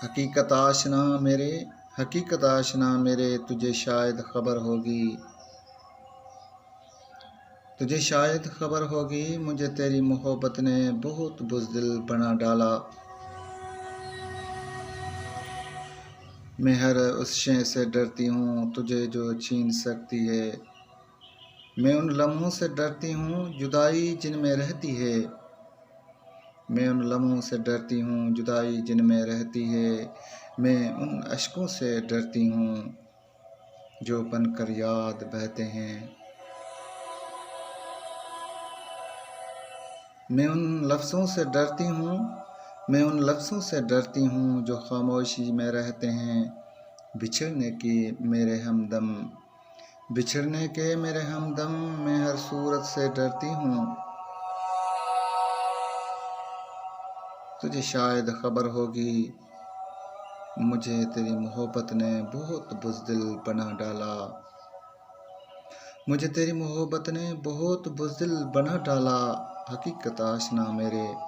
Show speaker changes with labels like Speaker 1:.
Speaker 1: हकीकत आशना मेरे, हकीकत आशना मेरे, तुझे शायद खबर होगी, तुझे शायद खबर होगी, मुझे तेरी मोहब्बत ने बहुत बुज़दिल बना डाला। मैं हर उस शय से डरती हूँ तुझे जो छीन सकती है। मैं उन लम्हों से डरती हूँ जुदाई जिनमें रहती है। मैं उन लम्हों से डरती हूँ जुदाई जिनमें रहती है। मैं उन अश्कों से डरती हूँ जो बनकर याद बहते हैं। मैं उन लफ्ज़ों से डरती हूँ, मैं उन लफ्ज़ों से डरती हूँ जो खामोशी में रहते हैं। बिछड़ने की मेरे हमदम, बिछड़ने के मेरे हमदम, मैं हर सूरत से डरती हूँ। तुझे शायद खबर होगी, मुझे तेरी मोहब्बत ने बहुत बुज़दिल बना डाला। मुझे तेरी मोहब्बत ने बहुत बुज़दिल बना डाला। हकीकत आशना मेरे।